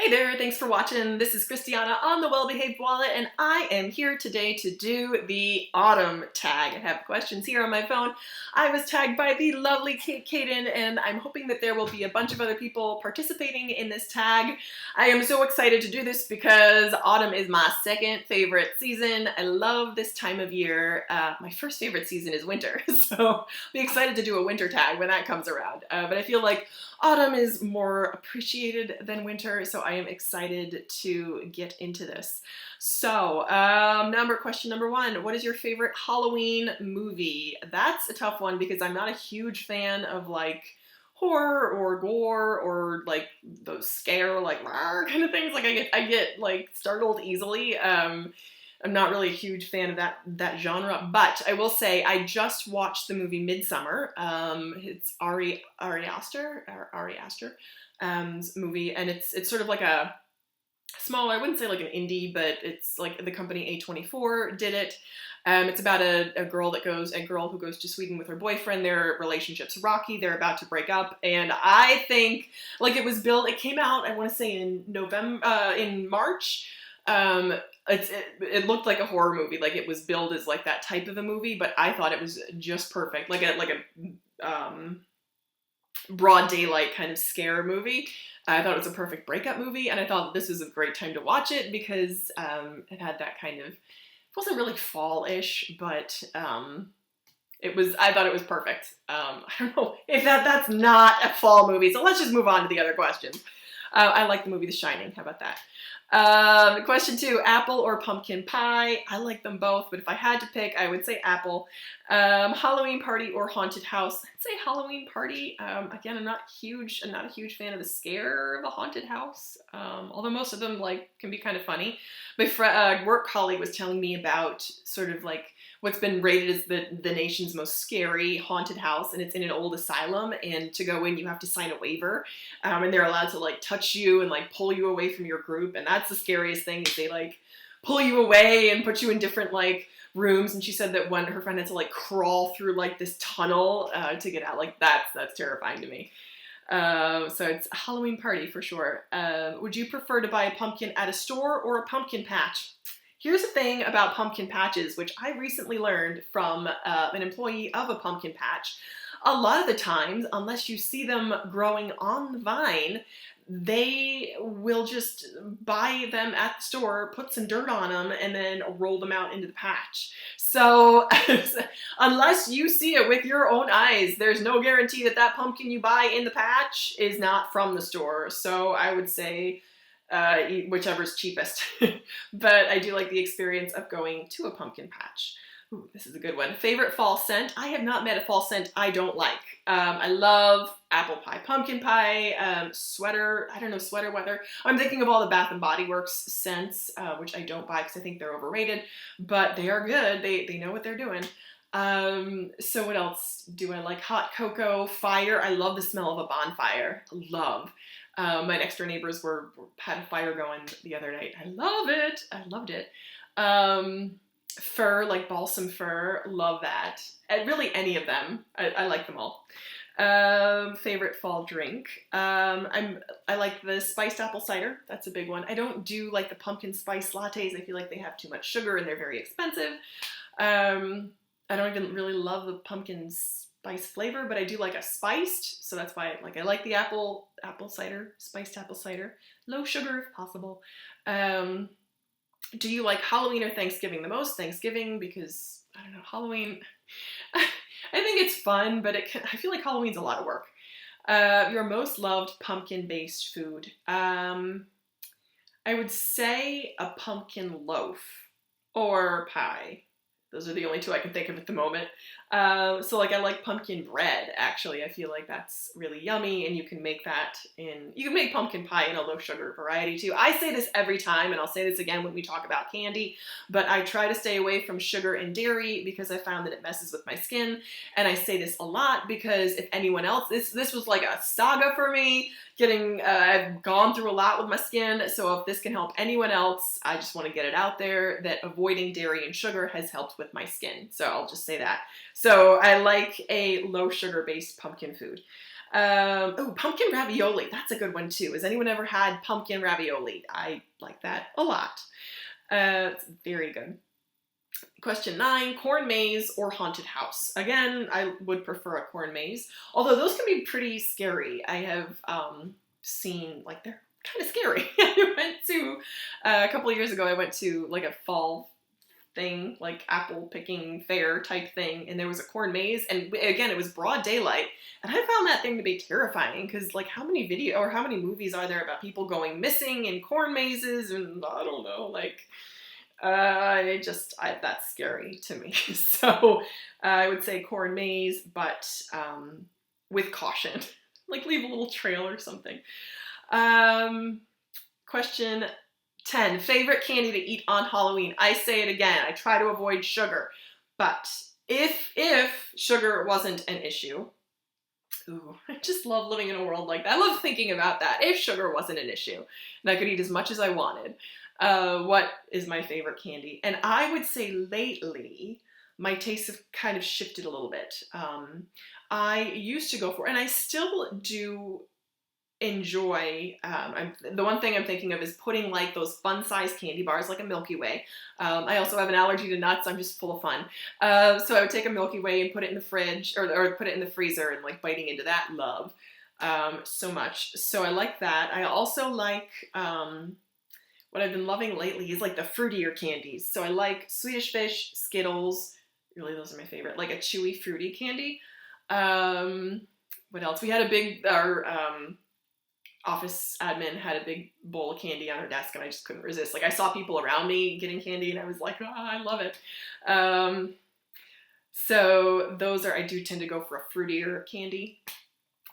Hey there, thanks for watching. This is Christiana on the Well-Behaved Wallet, and I am here today to do the autumn tag. I have questions here on my phone. I was tagged by the lovely Kate Caden, and I'm hoping that there will be a bunch of other people participating in this tag. I am so excited to do this because autumn is my second favorite season. I love this time of year. My first favorite season is winter, so I'll be excited to do a winter tag when that comes around. But I feel like autumn is more appreciated than winter, so I am excited to get into this. So, question number one, what is your favorite Halloween movie? That's a tough one because I'm not a huge fan of like horror or gore or like those scare like kind of things. Like I get like startled easily. I'm not really a huge fan of that genre, but I will say I just watched the movie Midsummer. It's Ari Aster movie, and it's sort of like a small, I wouldn't say like an indie, but it's like the company A24 did it. It's about a girl who goes to Sweden with her boyfriend. Their relationship's rocky. They're about to break up, and I think like it came out, I want to say in March. It looked like a horror movie, like it was billed as like that type of a movie, but I thought it was just perfect, like a broad daylight kind of scare movie. I thought it was a perfect breakup movie, and I thought this was a great time to watch it because it had that kind of, it wasn't really fall-ish, but I thought it was perfect. I don't know if that's not a fall movie, so let's just move on to the other questions. I like the movie The Shining. How about that? Question two, apple or pumpkin pie? I like them both, but if I had to pick, I would say apple. Halloween party or haunted house? I'd say Halloween party. Again, I'm not a huge fan of the scare of a haunted house. Although most of them can be kind of funny. My work colleague was telling me about sort of like what's been rated as the nation's most scary haunted house, and it's in an old asylum, and to go in you have to sign a waiver, and they're allowed to like touch you and like pull you away from your group, and that's the scariest thing, is they like pull you away and put you in different like rooms. And she said that when her friend had to like crawl through like this tunnel to get out, like that's terrifying to me. So it's a Halloween party for sure. Would you prefer to buy a pumpkin at a store or a pumpkin patch? Here's the thing about pumpkin patches, which I recently learned from an employee of a pumpkin patch. A lot of the times, unless you see them growing on the vine, they will just buy them at the store, put some dirt on them, and then roll them out into the patch. So unless you see it with your own eyes, there's no guarantee that that pumpkin you buy in the patch is not from the store. So I would say whichever's cheapest. But I do like the experience of going to a pumpkin patch. Ooh, this is a good one. Favorite fall scent? I have not met a fall scent I don't like. I love apple pie, pumpkin pie, sweater weather. I'm thinking of all the Bath and Body Works scents, which I don't buy because I think they're overrated, but they are good. They know what they're doing. So what else do I like? Hot cocoa, fire. I love the smell of a bonfire. Love. My next door neighbors had a fire going the other night. I love it. I loved it. Fur, like balsam fir. Love that. And really any of them. I like them all. Favorite fall drink. I like the spiced apple cider. That's a big one. I don't do like the pumpkin spice lattes. I feel like they have too much sugar and they're very expensive. I don't even really love the pumpkin spice flavor, but I do like a spiced, so that's why I like the apple cider, spiced apple cider, low sugar if possible. Do you like Halloween or Thanksgiving the most? Thanksgiving, because I don't know, Halloween, I think it's fun, but I feel like Halloween's a lot of work. Your most loved pumpkin-based food? I would say a pumpkin loaf or pie. Those are the only two I can think of at the moment. So I like pumpkin bread, actually. I feel like that's really yummy, and you can make pumpkin pie in a low sugar variety too. I say this every time, and I'll say this again when we talk about candy, but I try to stay away from sugar and dairy because I found that it messes with my skin. And I say this a lot because if anyone else, this was like a saga for me. I've gone through a lot with my skin, so if this can help anyone else, I just want to get it out there that avoiding dairy and sugar has helped with my skin. So I'll just say that. So I like a low sugar based pumpkin food. Oh, pumpkin ravioli. That's a good one too. Has anyone ever had pumpkin ravioli? I like that a lot. It's very good. Question 9, corn maze or haunted house? Again, I would prefer a corn maze, although those can be pretty scary. I have seen, like, they're kind of scary. I went to, a couple of years ago, I went to like a fall thing, like apple picking fair type thing, and there was a corn maze, and again, it was broad daylight, and I found that thing to be terrifying, because like how many movies are there about people going missing in corn mazes, and I don't know, like, that's scary to me. So I would say corn maze, but with caution. Like leave a little trail or something. Question 10, favorite candy to eat on Halloween. I say it again, I try to avoid sugar. But if sugar wasn't an issue, ooh, I just love living in a world like that. I love thinking about that. If sugar wasn't an issue, and I could eat as much as I wanted, what is my favorite candy? And I would say lately, my tastes have kind of shifted a little bit. I used to go for, and I still do enjoy, the one thing I'm thinking of is putting like those fun-sized candy bars, like a Milky Way. I also have an allergy to nuts. I'm just full of fun. So I would take a Milky Way and put it in the fridge, or put it in the freezer, and like biting into that love so much. So I like that. I also like, what I've been loving lately is like the fruitier candies. So I like Swedish Fish, Skittles. Really, those are my favorite. Like a chewy, fruity candy. What else? We had our office admin had a big bowl of candy on her desk, and I just couldn't resist. Like I saw people around me getting candy, and I was like, oh, I love it. So those are, I do tend to go for a fruitier candy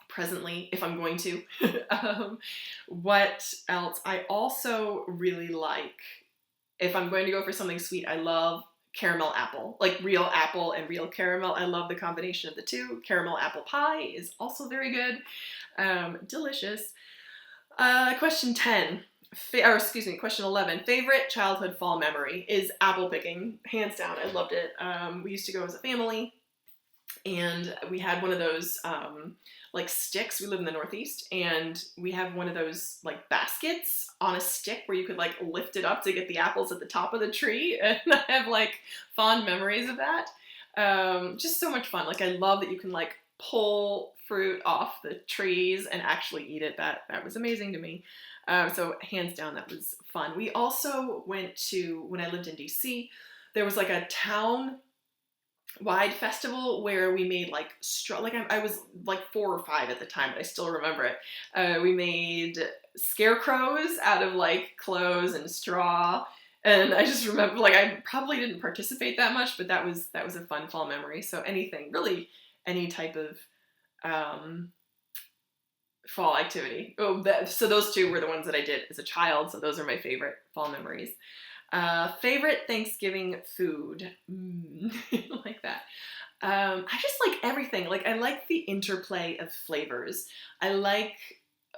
presently, if I'm going to. What else? I also really like, if I'm going to go for something sweet, I love caramel apple, like real apple and real caramel. I love the combination of the two. Caramel apple pie is also very good. Delicious. Question 10, question 11. Favorite childhood fall memory is apple picking, hands down. I loved it. We used to go as a family, and we had one of those like sticks. We live in the Northeast, and we have one of those like baskets on a stick where you could like lift it up to get the apples at the top of the tree, and I have like fond memories of that. Just so much fun. Like I love that you can like pull fruit off the trees and actually eat it. That was amazing to me. So hands down, that was fun. We also went to, when I lived in DC, there was like a town wide festival where we made like straw, like I was like 4 or 5 at the time, but I still remember it. We made scarecrows out of like clothes and straw, and I just remember, like, I probably didn't participate that much, but that was a fun fall memory. So anything, really, any type of fall activity. So those two were the ones that I did as a child, so those are my favorite fall memories. Favorite Thanksgiving food. Like that. I just like everything. Like I like the interplay of flavors. I like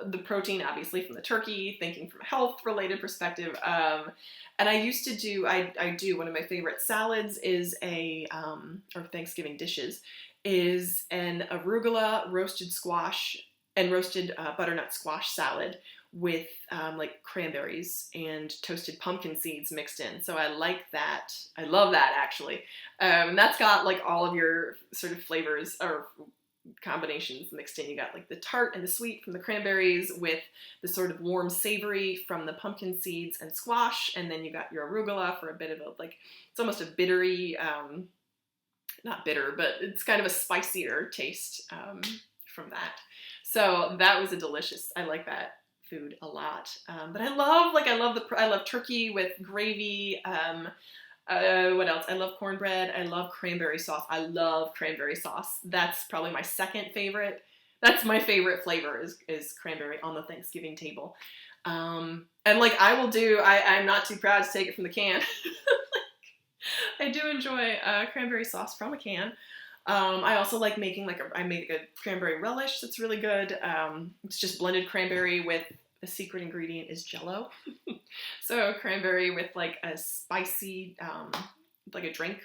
the protein, obviously, from the turkey, thinking from a health related perspective. And I used to do, I do, one of my favorite salads is or Thanksgiving dishes, is an arugula roasted squash and roasted butternut squash salad with like cranberries and toasted pumpkin seeds mixed in. So I like that. I love that, actually. And that's got like all of your sort of flavors or combinations mixed in. You got like the tart and the sweet from the cranberries with the sort of warm savory from the pumpkin seeds and squash, and then you got your arugula for a bit of a, like, it's almost a bittery, not bitter, but it's kind of a spicier taste from that. So that was a delicious, I like that food a lot. But I love turkey with gravy. What else? I love cornbread. I love cranberry sauce. I love cranberry sauce. That's probably my second favorite. That's my favorite flavor is cranberry on the Thanksgiving table. And like I'm not too proud to take it from the can. I do enjoy cranberry sauce from a can. I also like making I make a cranberry relish that's really good. It's just blended cranberry with, the secret ingredient is Jell-O. So cranberry with like a spicy, like a drink,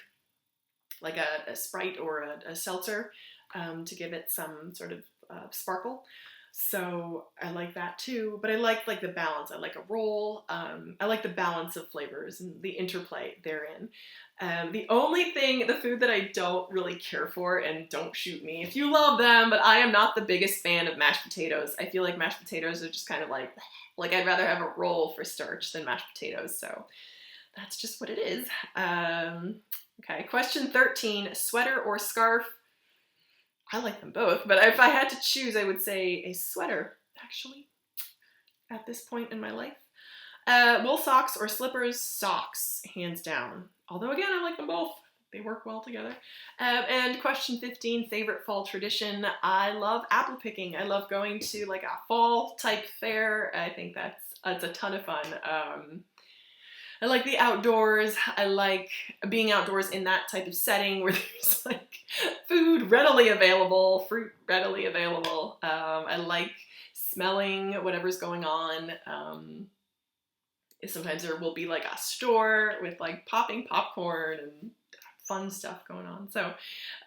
like a Sprite or a seltzer, to give it some sort of sparkle. So I like that too, but I like the balance. I like a roll. I like the balance of flavors and the interplay therein. The food that I don't really care for, and don't shoot me if you love them, but I am not the biggest fan of mashed potatoes. I feel like mashed potatoes are just kind of like I'd rather have a roll for starch than mashed potatoes. So that's just what it is. Okay, question 13, sweater or scarf? I like them both, but if I had to choose, I would say a sweater, actually, at this point in my life. Wool socks or slippers? Socks, hands down. Although, again, I like them both. They work well together. And question 15, favorite fall tradition? I love apple picking. I love going to like a fall type fair. I think that's a ton of fun. I like the outdoors. I like being outdoors in that type of setting where there's like food readily available, fruit readily available. I like smelling whatever's going on. Sometimes there will be like a store with like popping popcorn and fun stuff going on. So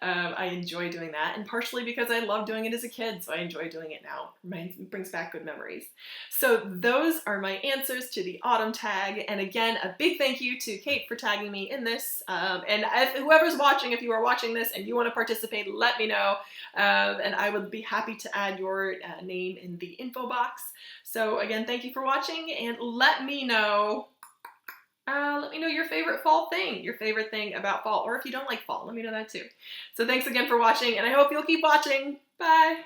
I enjoy doing that, and partially because I loved doing it as a kid, so I enjoy doing it now. It brings back good memories. So those are my answers to the autumn tag, and again, a big thank you to Kate for tagging me in this, and whoever's watching, if you are watching this and you want to participate, let me know, and I would be happy to add your name in the info box. So again, thank you for watching, and let me know your favorite fall thing, your favorite thing about fall, or if you don't like fall, let me know that too. So thanks again for watching, and I hope you'll keep watching. Bye!